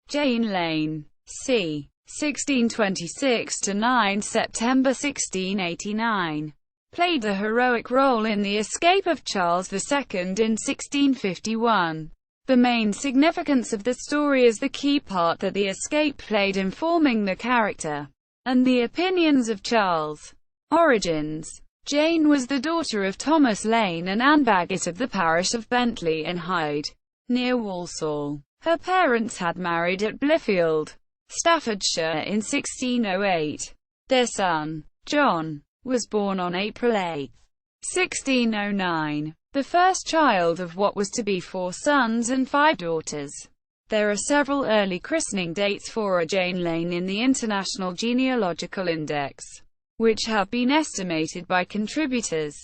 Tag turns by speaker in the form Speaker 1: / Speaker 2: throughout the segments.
Speaker 1: Jane Lane, c. 1626 to 9 September 1689, played a heroic role in the escape of Charles II in 1651. The main significance of the story is the key part that the escape played in forming the character and the opinions of Charles. Origins. Jane was the daughter of Thomas Lane and Anne Bagot of the parish of Bentley in Hyde, near Walsall. Her parents had married at Bliffield, Staffordshire in 1608. Their son, John, was born on April 8, 1609, the first child of what was to be 4 sons and 5 daughters. There are several early christening dates for a Jane Lane in the International Genealogical Index, which have been estimated by contributors,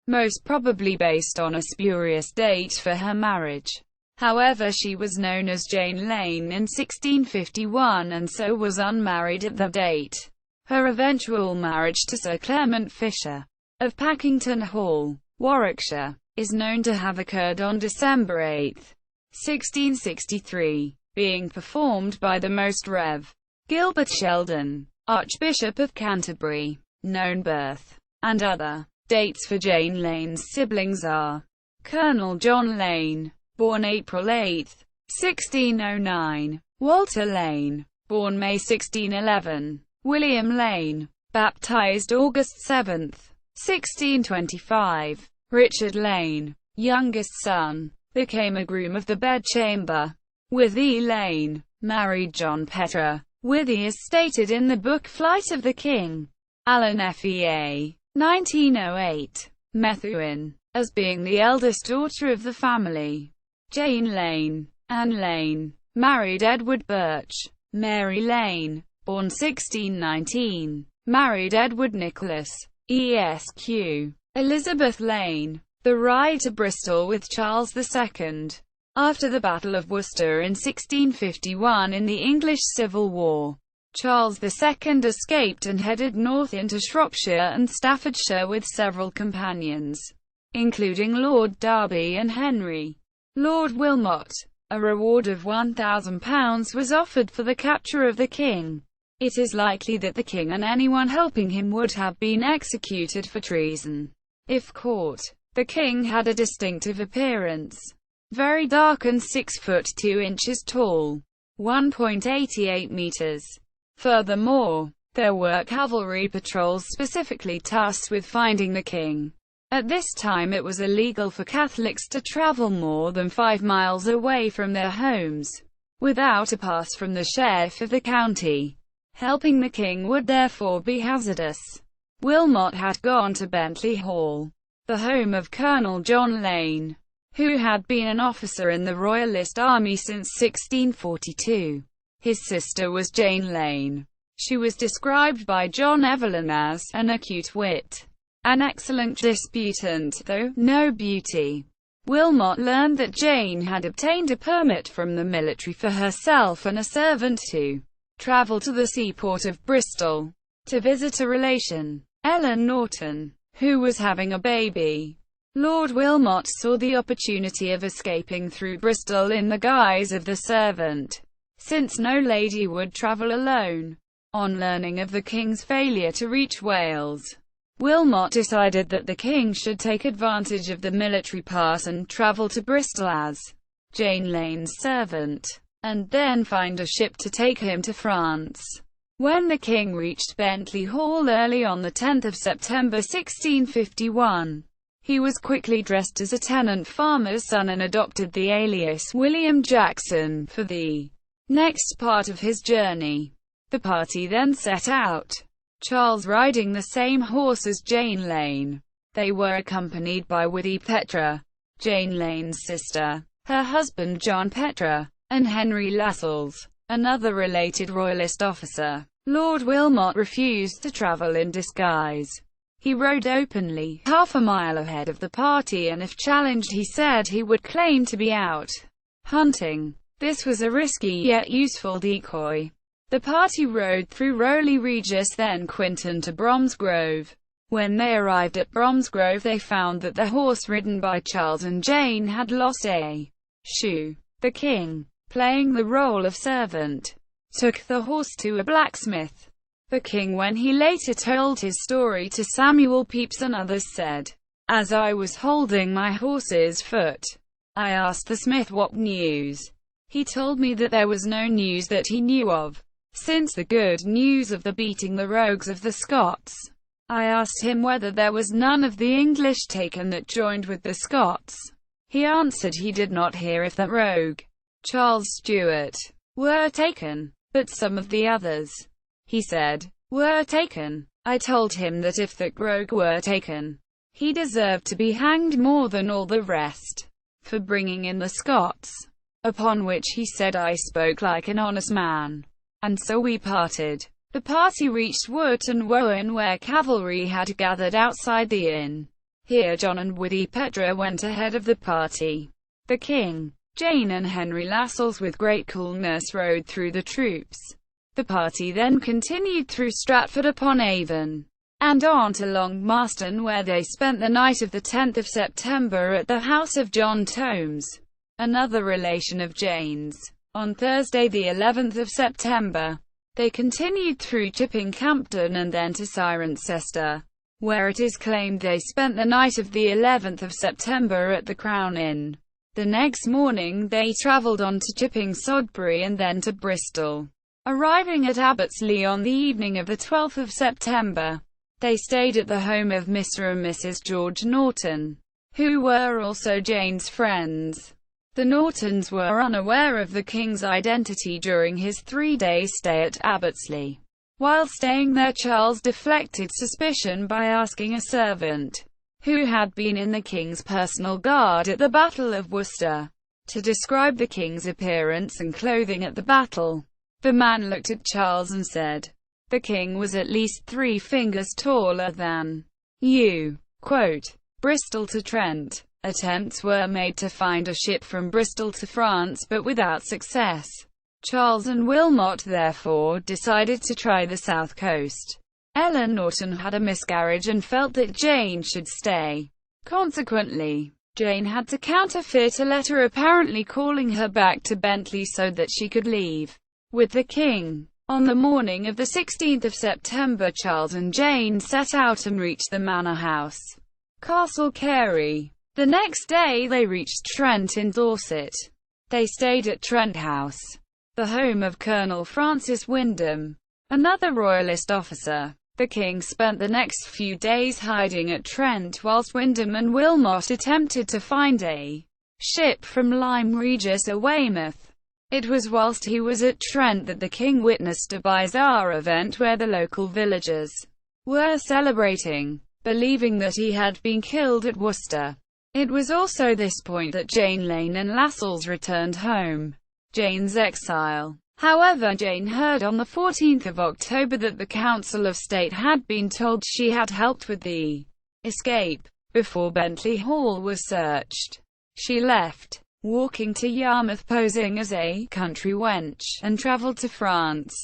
Speaker 1: most probably based on a spurious date for her marriage. However, she was known as Jane Lane in 1651 and so was unmarried at the date. Her eventual marriage to Sir Clement Fisher, of Packington Hall, Warwickshire, is known to have occurred on December 8, 1663, being performed by the Most Rev. Gilbert Sheldon, Archbishop of Canterbury. Known birth and other dates for Jane Lane's siblings are: Colonel John Lane, born April 8, 1609, Walter Lane, born May 1611, William Lane, baptized August 7, 1625, Richard Lane, youngest son, became a groom of the bedchamber. Withy Lane, married John Petre. Withy is stated in the book Flight of the King. Alan Fea, 1908, Methuen, as being the eldest daughter of the family. Jane Lane, Anne Lane, married Edward Birch. Mary Lane, born 1619, married Edward Nicholas, Esq. Elizabeth Lane, the ride to Bristol with Charles II. After the Battle of Worcester in 1651 in the English Civil War, Charles II escaped and headed north into Shropshire and Staffordshire with several companions, including Lord Derby and Henry. Lord Wilmot, a reward of £1,000 was offered for the capture of the king. It is likely that the king and anyone helping him would have been executed for treason, if caught. The king had a distinctive appearance. Very dark and 6 foot 2 inches tall, 1.88 meters. Furthermore, there were cavalry patrols specifically tasked with finding the king. At this time it was illegal for Catholics to travel more than 5 miles away from their homes, without a pass from the sheriff of the county. Helping the king would therefore be hazardous. Wilmot had gone to Bentley Hall, the home of Colonel John Lane, who had been an officer in the Royalist Army since 1642. His sister was Jane Lane. She was described by John Evelyn as an acute wit, an excellent disputant, though no beauty. Wilmot learned that Jane had obtained a permit from the military for herself and a servant to travel to the seaport of Bristol to visit a relation, Ellen Norton, who was having a baby. Lord Wilmot saw the opportunity of escaping through Bristol in the guise of the servant, since no lady would travel alone. On learning of the king's failure to reach Wales, Wilmot decided that the king should take advantage of the military pass and travel to Bristol as Jane Lane's servant, and then find a ship to take him to France. When the king reached Bentley Hall early on 10 September 1651, he was quickly dressed as a tenant farmer's son and adopted the alias William Jackson for the next part of his journey. The party then set out, Charles riding the same horse as Jane Lane. They were accompanied by Withy Petre, Jane Lane's sister, her husband John Petre, and Henry Lascelles, another related royalist officer. Lord Wilmot refused to travel in disguise. He rode openly, half a mile ahead of the party, and if challenged he said he would claim to be out hunting. This was a risky yet useful decoy. The party rode through Rowley Regis then Quinton to Bromsgrove. When they arrived at Bromsgrove they found that the horse ridden by Charles and Jane had lost a shoe. The king playing the role of servant, took the horse to a blacksmith. The king, when he later told his story to Samuel Pepys and others, said, "As I was holding my horse's foot, I asked the smith what news. He told me that there was no news that he knew of, since the good news of the beating the rogues of the Scots. I asked him whether there was none of the English taken that joined with the Scots. He answered he did not hear if that rogue, Charles Stuart, were taken, but some of the others, he said, were taken. I told him that if that rogue were taken, he deserved to be hanged more than all the rest, for bringing in the Scots. Upon which he said I spoke like an honest man. And so we parted." The party reached Wootton Wawen, where cavalry had gathered outside the inn. Here John and Withy Petre went ahead of the party. The king, Jane and Henry Lascelles with great coolness rode through the troops. The party then continued through Stratford-upon-Avon, and on to Long Marston, where they spent the night of the 10th of September at the house of John Tomes, another relation of Jane's. On Thursday the 11th of September, they continued through Chipping-Campden and then to Cirencester, where it is claimed they spent the night of the 11th of September at the Crown Inn. The next morning they travelled on to Chipping-Sodbury and then to Bristol. Arriving at Abbotsleigh on the evening of the 12th of September, they stayed at the home of Mr. and Mrs. George Norton, who were also Jane's friends. The Nortons were unaware of the king's identity during his 3-day stay at Abbotsleigh. While staying there, Charles deflected suspicion by asking a servant, who had been in the king's personal guard at the Battle of Worcester, to describe the king's appearance and clothing at the battle. The man looked at Charles and said, "The king was at least 3 fingers taller than you." Quote, Bristol to Trent. Attempts were made to find a ship from Bristol to France, but without success. Charles and Wilmot therefore decided to try the south coast. Ellen Norton had a miscarriage and felt that Jane should stay. Consequently, Jane had to counterfeit a letter apparently calling her back to Bentley so that she could leave with the king. On the morning of the 16th of September, Charles and Jane set out and reached the manor house, Castle Carey. The next day they reached Trent in Dorset. They stayed at Trent House, the home of Colonel Francis Wyndham, another royalist officer. The king spent the next few days hiding at Trent whilst Wyndham and Wilmot attempted to find a ship from Lyme Regis or Weymouth. It was whilst he was at Trent that the king witnessed a bizarre event where the local villagers were celebrating, believing that he had been killed at Worcester. It was also this point that Jane Lane and Lascelles returned home. Jane's exile. However, Jane heard on the 14th of October that the Council of State had been told she had helped with the escape. Before Bentley Hall was searched, she left, walking to Yarmouth posing as a country wench, and travelled to France.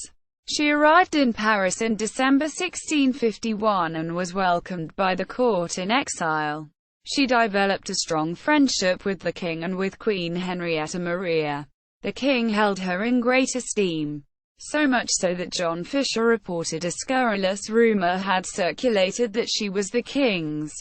Speaker 1: She arrived in Paris in December 1651 and was welcomed by the court in exile. She developed a strong friendship with the king and with Queen Henrietta Maria. The king held her in great esteem, so much so that John Fisher reported a scurrilous rumor had circulated that she was the king's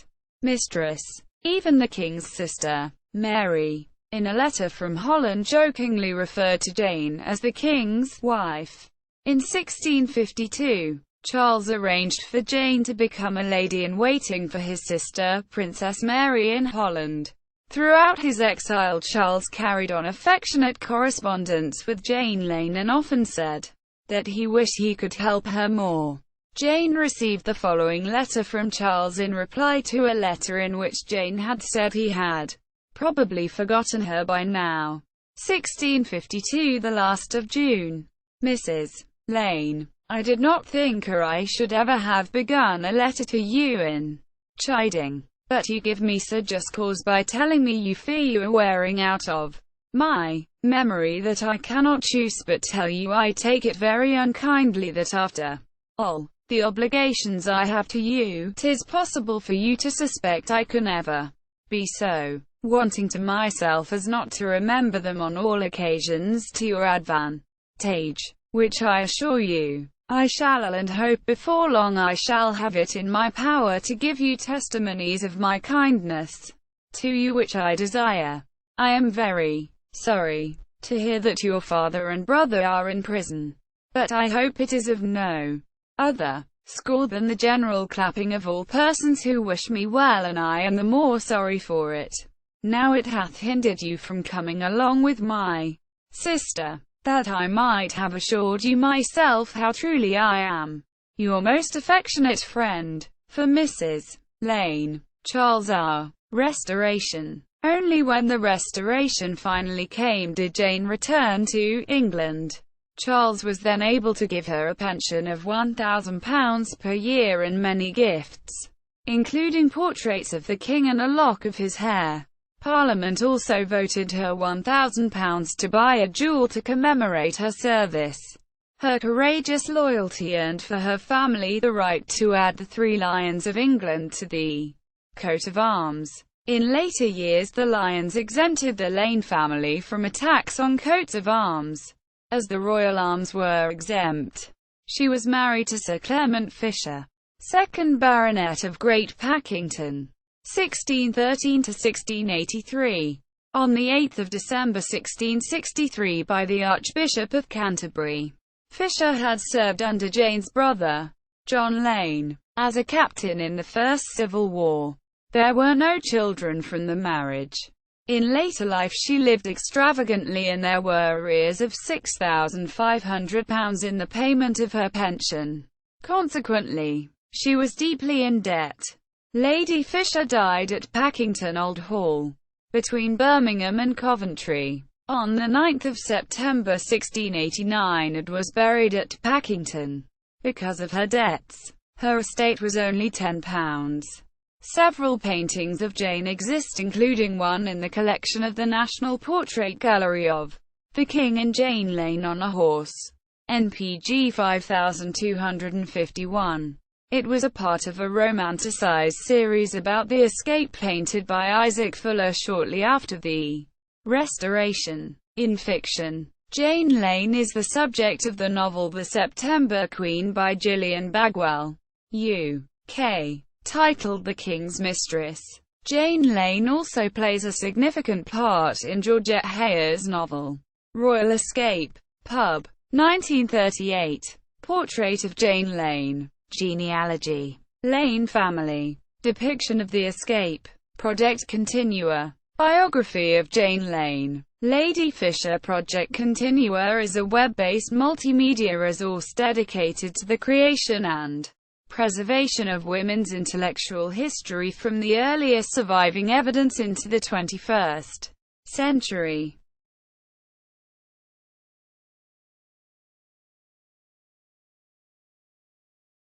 Speaker 1: mistress. Even the king's sister, Mary, in a letter from Holland, jokingly referred to Jane as the king's wife. In 1652, Charles arranged for Jane to become a lady-in-waiting for his sister, Princess Mary, in Holland. Throughout his exile, Charles carried on affectionate correspondence with Jane Lane and often said that he wished he could help her more. Jane received the following letter from Charles in reply to a letter in which Jane had said he had probably forgotten her by now. 1652, the last of June. Mrs. Lane, I did not think or I should ever have begun a letter to you in chiding, but you give me so just cause by telling me you fear you are wearing out of my memory that I cannot choose but tell you I take it very unkindly that after all the obligations I have to you, 'tis possible for you to suspect I can ever be so wanting to myself as not to remember them on all occasions to your advantage, which I assure you, I shall, and hope before long I shall have it in my power to give you testimonies of my kindness to you which I desire. I am very sorry to hear that your father and brother are in prison, but I hope it is of no other score than the general clapping of all persons who wish me well, and I am the more sorry for it, now it hath hindered you from coming along with my sister, that I might have assured you myself how truly I am your most affectionate friend. For Mrs. Lane, Charles R. Restoration. Only when the Restoration finally came did Jane return to England. Charles was then able to give her a pension of £1,000 per year and many gifts, including portraits of the king and a lock of his hair. Parliament also voted her £1,000 to buy a jewel to commemorate her service. Her courageous loyalty earned for her family the right to add the 3 Lions of England to the coat of arms. In later years the Lions exempted the Lane family from a tax on coats of arms, as the royal arms were exempt. She was married to Sir Clement Fisher, 2nd Baronet of Great Packington, 1613–1683, on 8 December 1663 by the Archbishop of Canterbury. Fisher had served under Jane's brother, John Lane, as a captain in the First Civil War. There were no children from the marriage. In later life she lived extravagantly and there were arrears of £6,500 in the payment of her pension. Consequently, she was deeply in debt. Lady Fisher died at Packington Old Hall, between Birmingham and Coventry, on 9 September 1689 and was buried at Packington. Because of her debts, her estate was only £10. Several paintings of Jane exist, including one in the collection of the National Portrait Gallery of the King and Jane Lane on a horse, NPG 5251. It was a part of a romanticized series about the escape painted by Isaac Fuller shortly after the Restoration. In fiction, Jane Lane is the subject of the novel The September Queen by Gillian Bagwell, UK. Titled The King's Mistress. Jane Lane also plays a significant part in Georgette Heyer's novel, Royal Escape. Pub. 1938. Portrait of Jane Lane. Genealogy. Lane family. Depiction of the escape. Project Continua. Biography of Jane Lane. Lady Fisher. Project Continua is a web-based multimedia resource dedicated to the creation and preservation of women's intellectual history from the earliest surviving evidence into the 21st century.